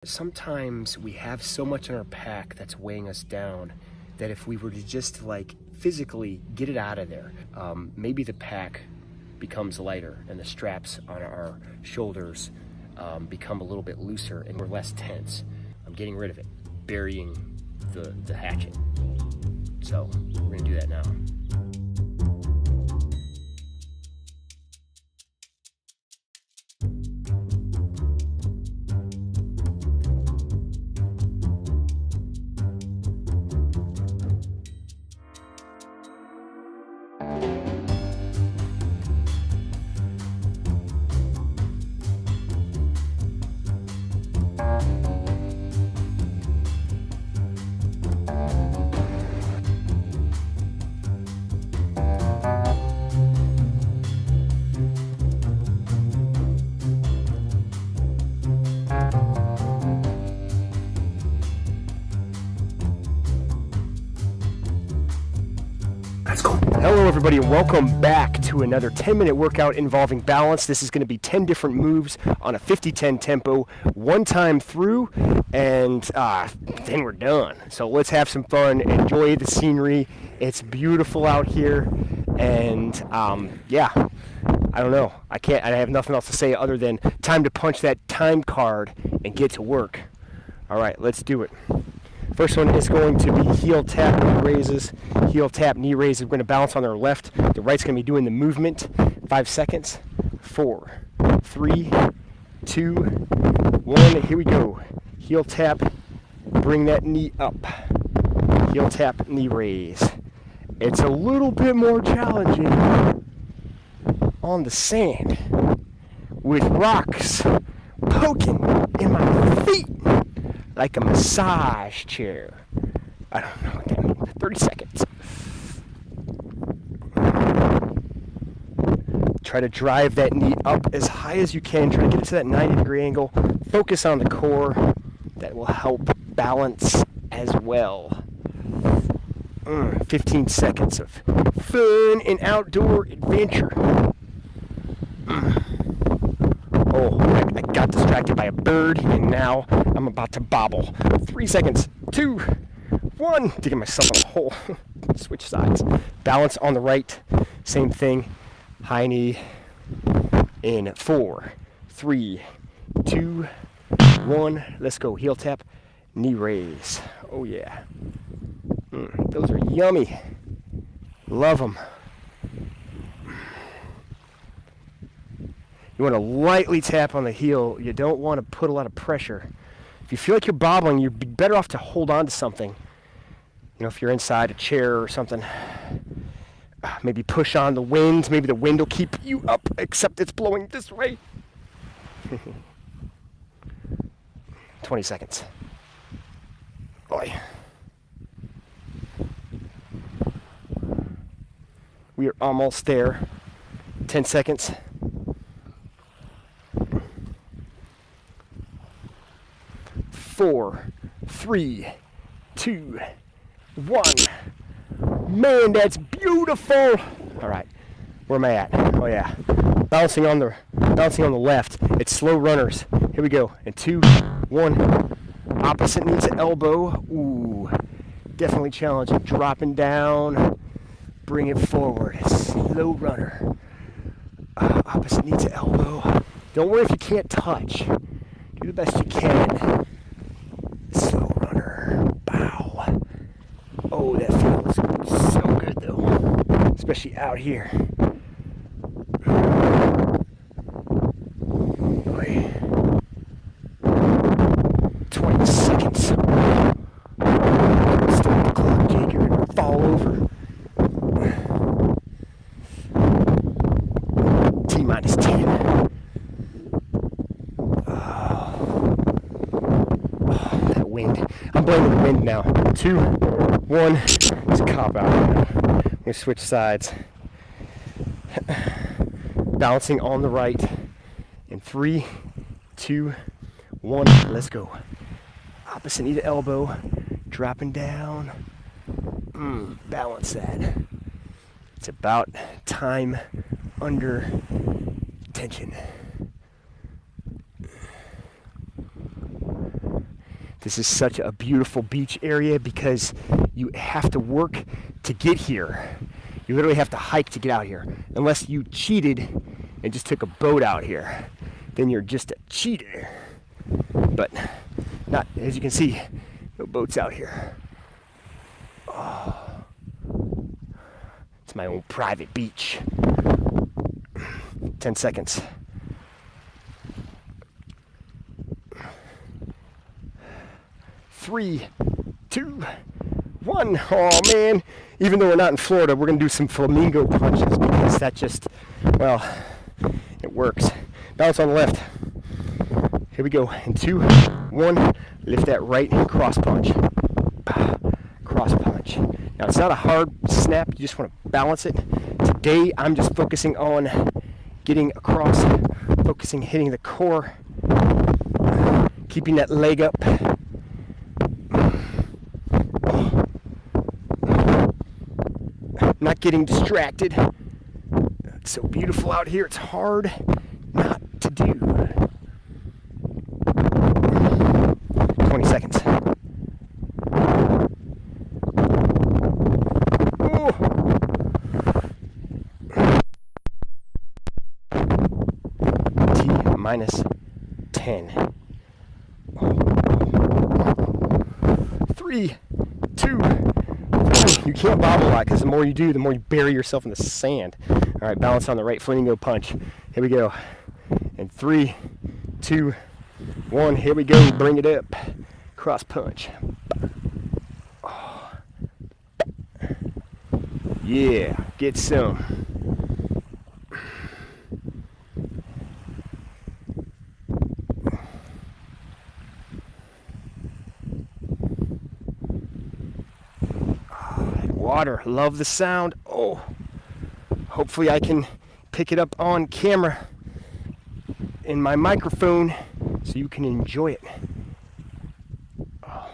Sometimes we have so much in our pack that's weighing us down that if we were to just like physically get it out of there, maybe the pack becomes lighter and the straps on our shoulders become a little bit looser and we're less tense. I'm getting rid of it, burying the hatchet. So we're gonna do that now. Let's go. Hello everybody and welcome back to another 10-minute workout involving balance. This is going to be 10 different moves on a 50-10 tempo, one time through, and then we're done. So let's have some fun, enjoy the scenery. It's beautiful out here, and yeah, I don't know. I have nothing else to say other than time to punch that time card and get to work. All right, let's do it. First one is going to be heel tap, knee raises. Heel tap, knee raises. We're going to balance on our left. The right's going to be doing the movement. 5 seconds. 4, 3, 2, 1. Here we go. Heel tap, bring that knee up. Heel tap, knee raise. It's a little bit more challenging on the sand with rocks poking in my feet like a massage chair. I don't know what that means. 30 seconds. Try to drive that knee up as high as you can. Try to get it to that 90-degree angle. Focus on the core. That will help balance as well. 15 seconds of fun and outdoor adventure. Oh, I got distracted by a bird, and now I'm about to bobble. 3 seconds. 2, 1. Digging myself in a hole. Switch sides. Balance on the right. Same thing. High knee. In 4, 3, 2, 1. Let's go. Heel tap. Knee raise. Oh, yeah. Those are yummy. Love them. You want to lightly tap on the heel. You don't want to put a lot of pressure. If you feel like you're bobbling, you're better off to hold on to something. You know, if you're inside a chair or something, maybe push on the wind. Maybe the wind will keep you up, except it's blowing this way. 20 seconds. Boy. We are almost there. 10 seconds. 4, 3, 2, 1. Man, that's beautiful. All right, where am I at? Oh yeah, bouncing on the left. It's slow runners. Here we go. And 2, 1. Opposite knee to elbow. Ooh, definitely challenging. Dropping down. Bring it forward. Slow runner. Opposite knee to elbow. Don't worry if you can't touch. Do the best you can. Slow runner. Bow. Oh, that feels so good though. Especially out here. Boy. 20 seconds. Stop the clock, Jake. You're gonna fall over. T-minus 10. I'm blaming the wind now. 2, 1. It's a cop out. I'm going to switch sides. Balancing on the right. In 3, 2, 1. Let's go. Opposite knee to elbow. Dropping down. Balance that. It's about time under tension. This is such a beautiful beach area because you have to work to get here. You literally have to hike to get out here. Unless you cheated and just took a boat out here, then you're just a cheater. But not, as you can see, no boats out here. Oh. It's my own private beach. 10 seconds. 3, 2, 1. Oh man, even though we're not in Florida, we're gonna do some flamingo punches because that just, well, it works. Bounce on the left. Here we go. In 2, 1, lift that right cross punch. Cross punch. Now it's not a hard snap, you just want to balance it. Today I'm just focusing on getting across, focusing, hitting the core, keeping that leg up. Not getting distracted. It's so beautiful out here, it's hard not to do. 20 seconds. Ooh. T minus 10. 3, 2, you can't bobble a lot because the more you do, the more you bury yourself in the sand. All right, balance on the right flamingo punch. Here we go. And 3, 2, 1. Here we go. Bring it up. Cross punch. Oh. Yeah, get some. Water, love the sound. Oh, hopefully I can pick it up on camera in my microphone so you can enjoy it. Oh.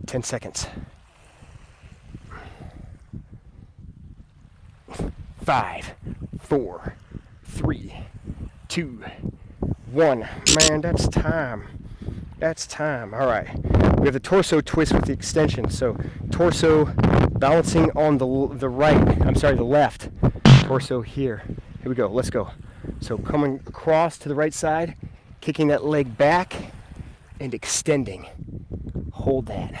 10 seconds. 5, 4, 3, 2, 1. Man, that's time. That's time. All right. We have the torso twist with the extension. So torso balancing on the left. Torso here. Here we go. Let's go. So coming across to the right side, kicking that leg back and extending. Hold that.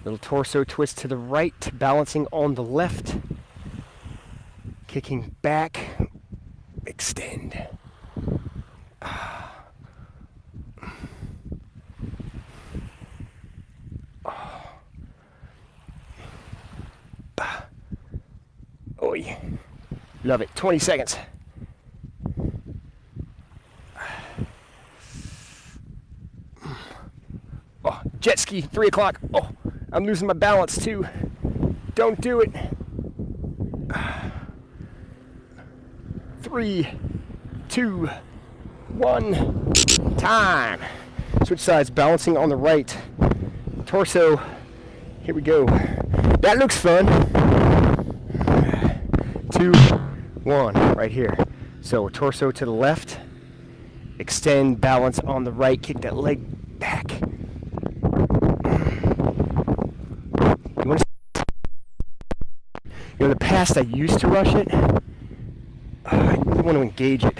Little torso twist to the right, balancing on the left. Kicking back, extend. Oh yeah, love it. 20 seconds. Oh, jet ski, 3 o'clock. Oh, I'm losing my balance too. Don't do it. 3, 2, 1. Time. Switch sides, balancing on the right. Torso. Here we go. That looks fun. 2, 1. Right here. So torso to the left. Extend, balance on the right. Kick that leg back. In the past, I used to rush it. I really want to engage it.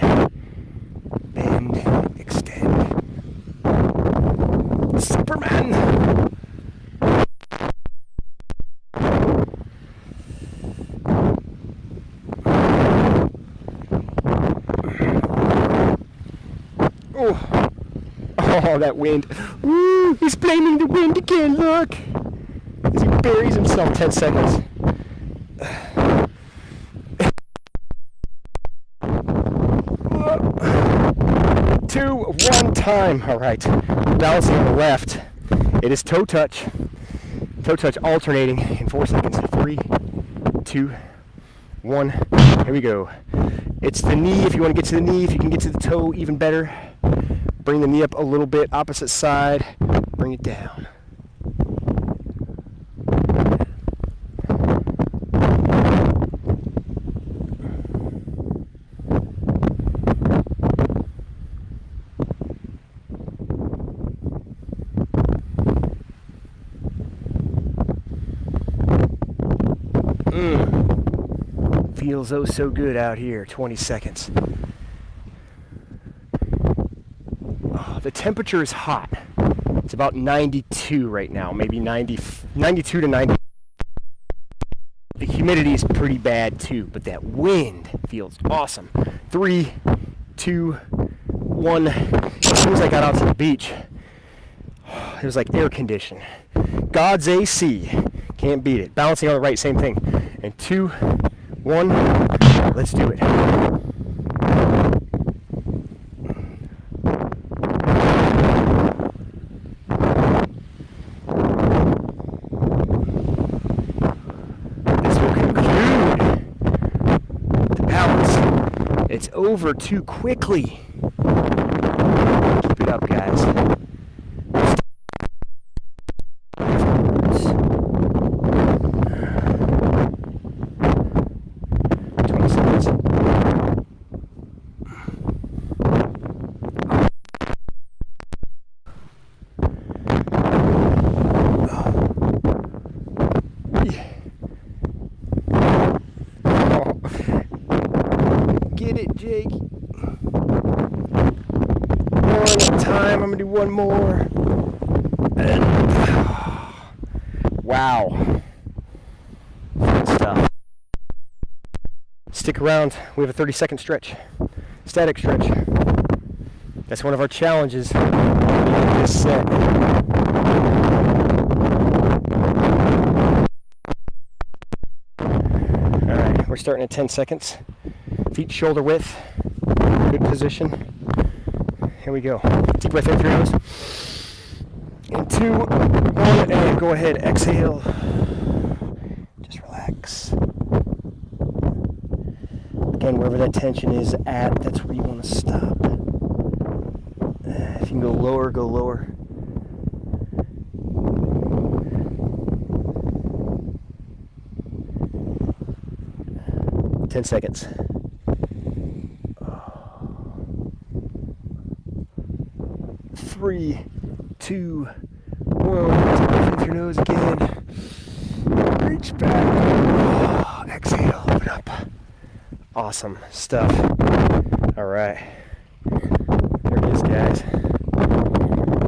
Bend, extend. Superman! Oh, that wind. Woo, he's blaming the wind again, look! As he buries himself. 10 seconds. 2, 1, time. All right, balancing on the left. It is toe touch alternating in 4 seconds. 3, 2, 1. Here we go. It's the knee. If you want to get to the knee, if you can get to the toe, even better. Bring the knee up a little bit, opposite side. Bring it down. feels oh so good out here. 20 seconds. Oh, the temperature is hot. It's about 92 right now, maybe 92 to 90. The humidity is pretty bad too, but that wind feels awesome. 3, 2, 1. As soon as I got out to the beach, it was like air conditioned. God's AC. Can't beat it. Balancing on the right, same thing. And 2, 1, let's do it. This will conclude the balance. It's over too quickly. Keep it up, guys. Get it, Jake. One at a time. I'm gonna do one more. Wow. Good stuff. Stick around. We have a 30-second stretch. Static stretch. That's one of our challenges in this set. Alright, we're starting at 10 seconds. Feet shoulder width. Good position. Here we go. Deep breath in through your nose. In 2, 1, and go ahead. Exhale. Just relax. Again, wherever that tension is at, that's where you want to stop. If you can go lower, go lower. Ten seconds. 3, 2, 1. Take breath in through your nose again. Reach back. Exhale. Open up. Awesome stuff. All right. There it is, guys.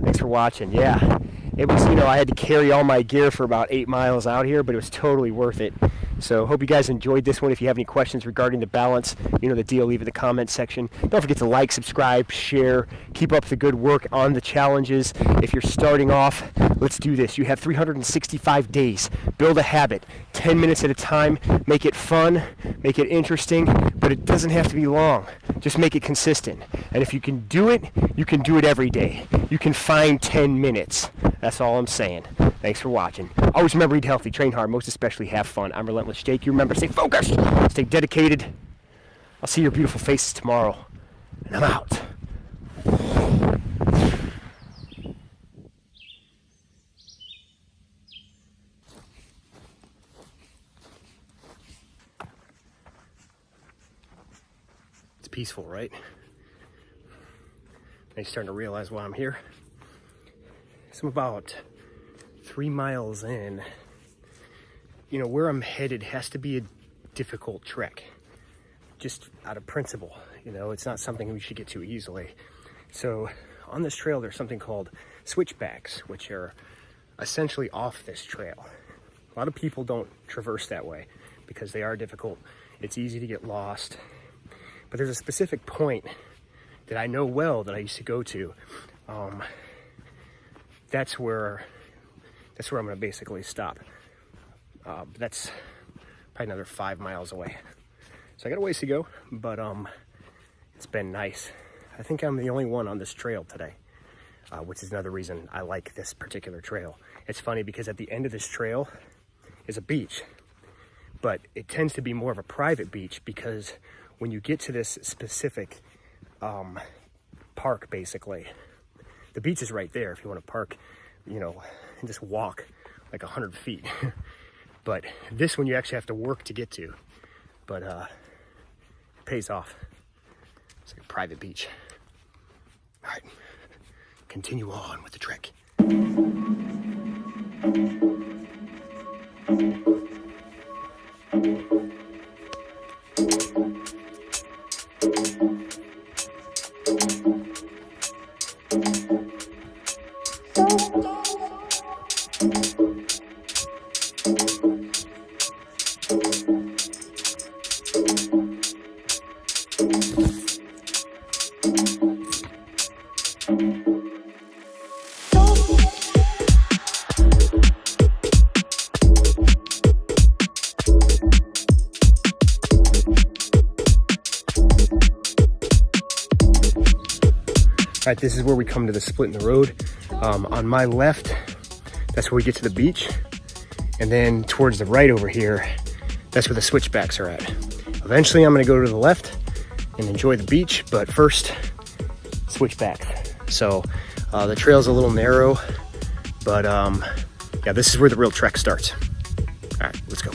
Thanks for watching. Yeah, it was, I had to carry all my gear for about 8 miles out here, but it was totally worth it. So hope you guys enjoyed this one. If you have any questions regarding the balance, you know the deal, leave it in the comment section. Don't forget to like, subscribe, share, keep up the good work on the challenges. If you're starting off, let's do this. You have 365 days. Build a habit, 10 minutes at a time. Make it fun, make it interesting, but it doesn't have to be long. Just make it consistent. And if you can do it, you can do it every day. You can find 10 minutes. That's all I'm saying. Thanks for watching. Always remember, eat healthy, train hard, most especially have fun. I'm Relentless Jake. You remember, stay focused, stay dedicated. I'll see your beautiful faces tomorrow. And I'm out. It's peaceful, right? I'm starting to realize why I'm here. So I'm about 3 miles in. Where I'm headed has to be a difficult trek, just out of principle. It's not something we should get to easily. So on this trail, there's something called switchbacks, which are essentially off this trail. A lot of people don't traverse that way because they are difficult. It's easy to get lost. But there's a specific point that I know well that I used to go to. That's where I'm going to basically stop. That's probably another 5 miles away. So I got a ways to go, but it's been nice. I think I'm the only one on this trail today, which is another reason I like this particular trail. It's funny because at the end of this trail is a beach, but it tends to be more of a private beach because when you get to this specific park, basically, the beach is right there if you want to park, and just walk like 100 feet. But this one you actually have to work to get to. But it pays off. It's like a private beach. All right, continue on with the trek. right, this is where we come to the split in the road. On my left, that's where we get to the beach. And then towards the right over here, that's where the switchbacks are at. Eventually, I'm gonna go to the left and enjoy the beach, but first, switchbacks. So the trail's a little narrow, but yeah, this is where the real trek starts. All right, let's go.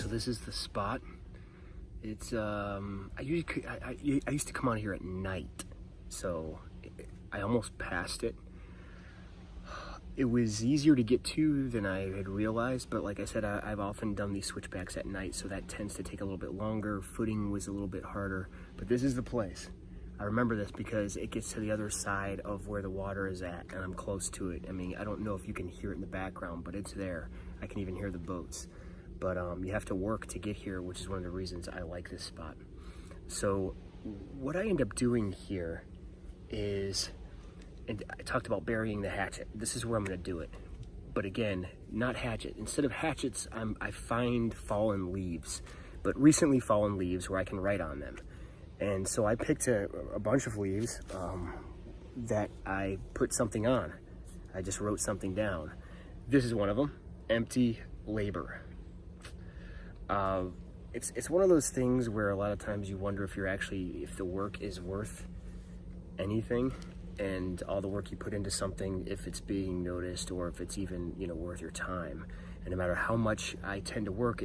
This is the spot. It's I used to come on here at night, so I almost passed it. It was easier to get to than I had realized, but like I said, I've often done these switchbacks at night, so that tends to take a little bit longer. Footing was a little bit harder, but this is the place. I remember this because it gets to the other side of where the water is at, and I'm close to it. I mean, I don't know if you can hear it in the background, but it's there. I can even hear the boats. But you have to work to get here, which is one of the reasons I like this spot. So what I end up doing here is, and I talked about burying the hatchet. This is where I'm gonna do it. But again, not hatchet. Instead of hatchets, I find fallen leaves, but recently fallen leaves where I can write on them. And so I picked a bunch of leaves that I put something on. I just wrote something down. This is one of them, empty labor. It's one of those things where a lot of times you wonder if if the work is worth anything, and all the work you put into something, if it's being noticed or if it's even, worth your time. And no matter how much I tend to work,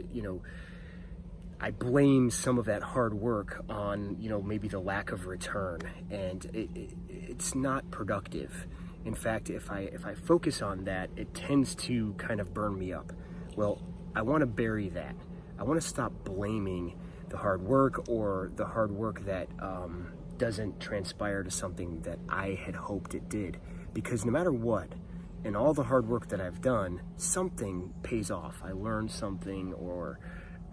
I blame some of that hard work on, maybe the lack of return, and it's not productive. In fact, if I focus on that, it tends to kind of burn me up. Well, I want to bury that. I want to stop blaming the hard work or the hard work that doesn't transpire to something that I had hoped it did. Because no matter what, in all the hard work that I've done, something pays off. I learned something, or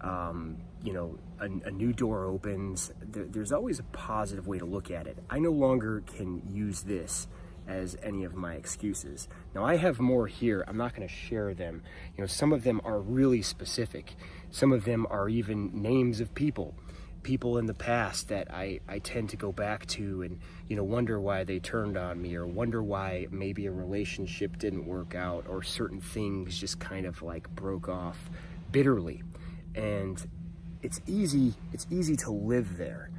a new door opens. There's always a positive way to look at it. I no longer can use this as any of my excuses. Now I have more here. I'm not going to share them. Some of them are really specific. Some of them are even names of people in the past that I tend to go back to and, wonder why they turned on me, or wonder why maybe a relationship didn't work out, or certain things just kind of like broke off bitterly. And it's easy to live there.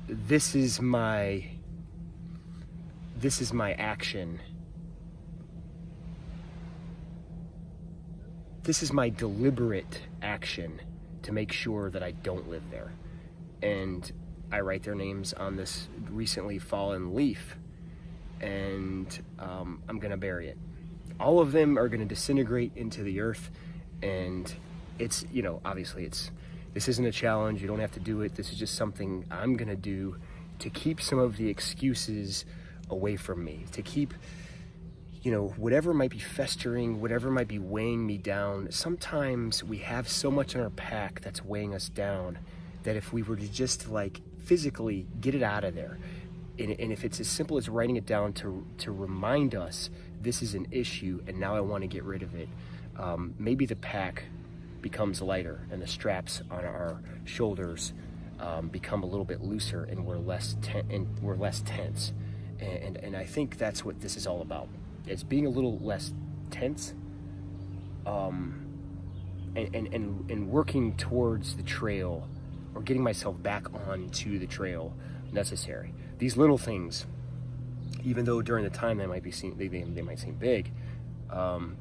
This is my action. This is my deliberate action to make sure that I don't live there. And I write their names on this recently fallen leaf, and I'm gonna bury it. All of them are gonna disintegrate into the earth, and it's, obviously this isn't a challenge. You don't have to do it. This is just something I'm gonna do to keep some of the excuses away from me, to keep, whatever might be festering, whatever might be weighing me down. Sometimes we have so much in our pack that's weighing us down that if we were to just physically get it out of there, and if it's as simple as writing it down to remind us this is an issue and now I want to get rid of it, maybe the pack becomes lighter and the straps on our shoulders become a little bit looser, and we're less tense. And I think that's what this is all about. It's being a little less tense, and working towards the trail, or getting myself back onto the trail necessary. These little things even though during the time they might seem big,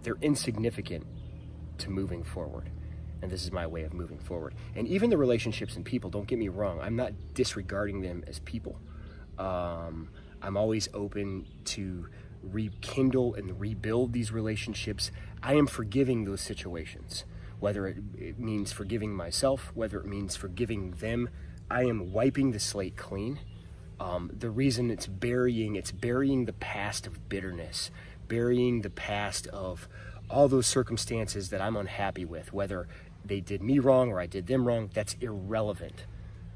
they're insignificant to moving forward. And this is my way of moving forward. And even the relationships and people, don't get me wrong, I'm not disregarding them as people. I'm always open to rekindle and rebuild these relationships. I am forgiving those situations, whether it means forgiving myself, whether it means forgiving them. I am wiping the slate clean. The reason it's burying the past of bitterness, burying the past of all those circumstances that I'm unhappy with, whether they did me wrong or I did them wrong. That's irrelevant.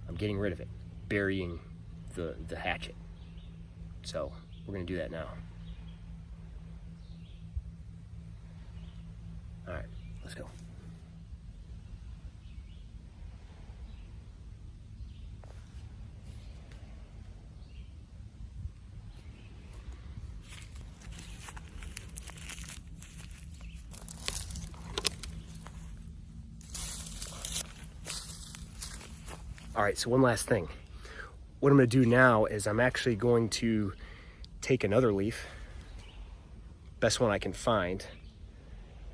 I'm getting rid of it, burying the hatchet. So we're gonna do that now. All right, let's go. All right, so one last thing. What I'm gonna do now is I'm actually going to take another leaf, best one I can find,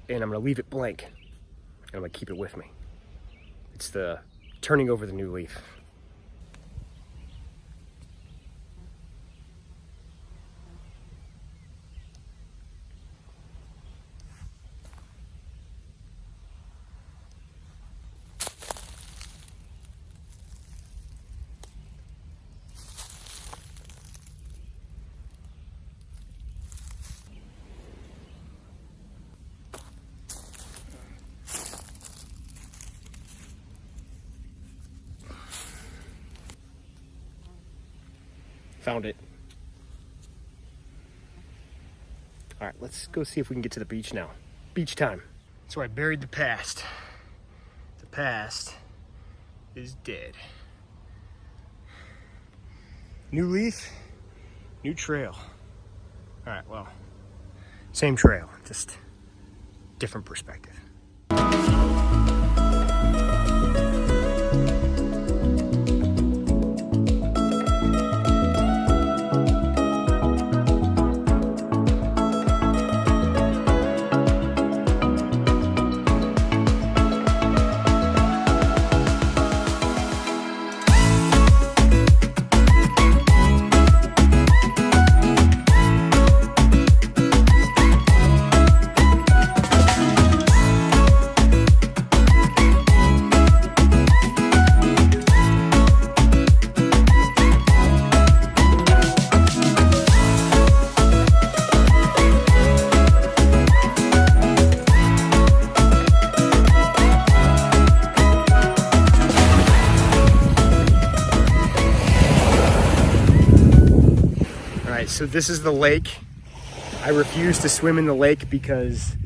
and I'm gonna leave it blank, and I'm gonna keep it with me. It's the turning over the new leaf. Found it. All right, let's go see if we can get to the beach now. Beach time. So I buried the past. The past is dead. New leaf, new trail. All right, well, same trail, just different perspective. So this is the lake. I refuse to swim in the lake because,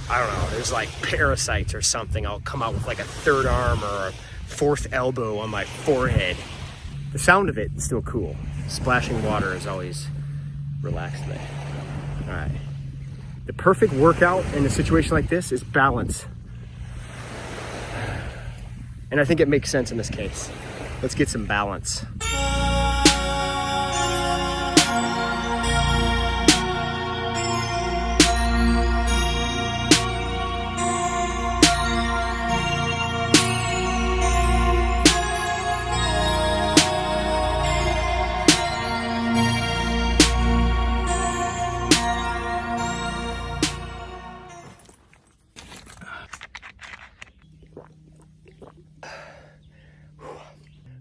I don't know, there's like parasites or something. I'll come out with like a third arm or a fourth elbow on my forehead. The sound of it is still cool. Splashing water is always relaxed me. All right. The perfect workout in a situation like this is balance. And I think it makes sense in this case. Let's get some balance.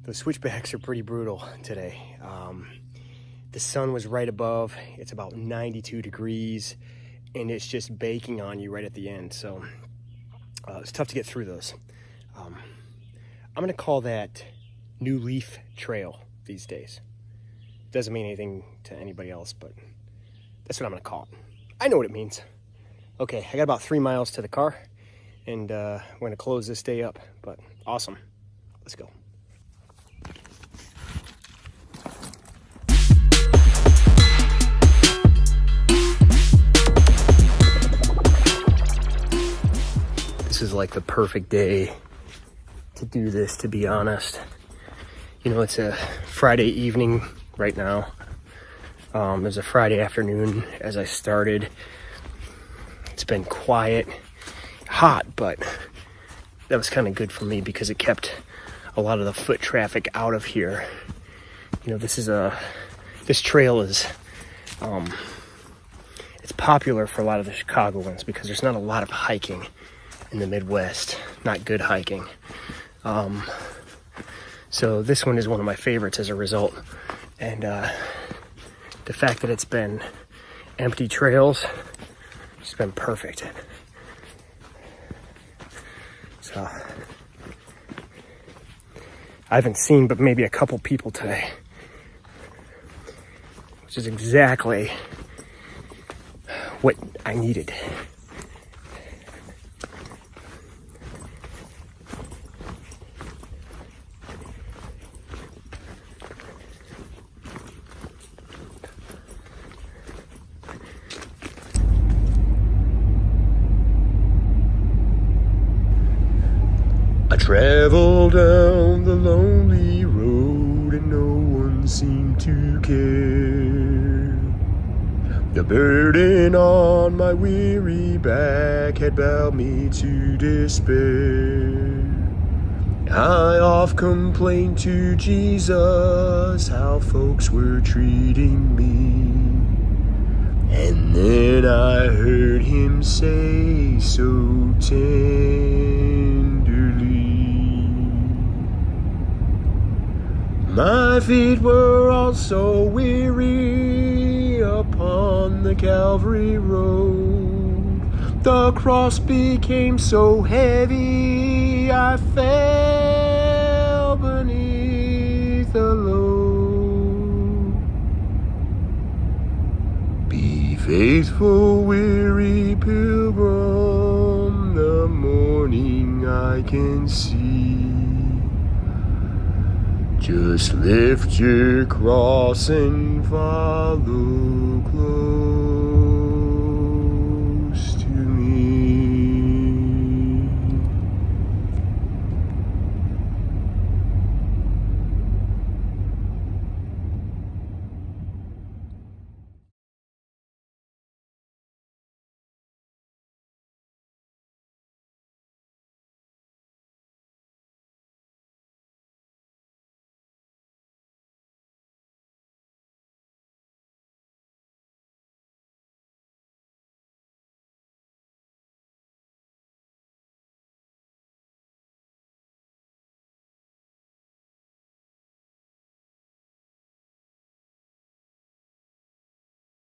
Those switchbacks are pretty brutal today. The sun was right above. It's about 92 degrees, and it's just baking on you right at the end. So it's tough to get through those. I'm gonna call that New Leaf Trail these days. Doesn't mean anything to anybody else, but that's what I'm gonna call it. I know what it means. Okay, I got about 3 miles to the car, and we're gonna close this day up, but awesome. Let's go. This is like the perfect day to do this, to be honest. You know, it's a Friday evening right now. It was a Friday afternoon as I started. It's been quiet, hot, but that was kind of good for me because it kept a lot of the foot traffic out of here. You know, this trail is, it's popular for a lot of the Chicagoans because there's not a lot of hiking in the Midwest, not good hiking. So this one is one of my favorites as a result. And the fact that it's been empty trails, it's been perfect. So I haven't seen but maybe a couple people today, which is exactly what I needed. I traveled down the lonely road and no one seemed to care. The burden on my weary back had bowed me to despair. I oft complained to Jesus how folks were treating me. And then I heard him say so tenderly, my feet were also weary upon the Calvary road. The cross became so heavy I fell beneath the load. Be faithful, weary pilgrim, the morning I can see. Just lift your cross and follow close.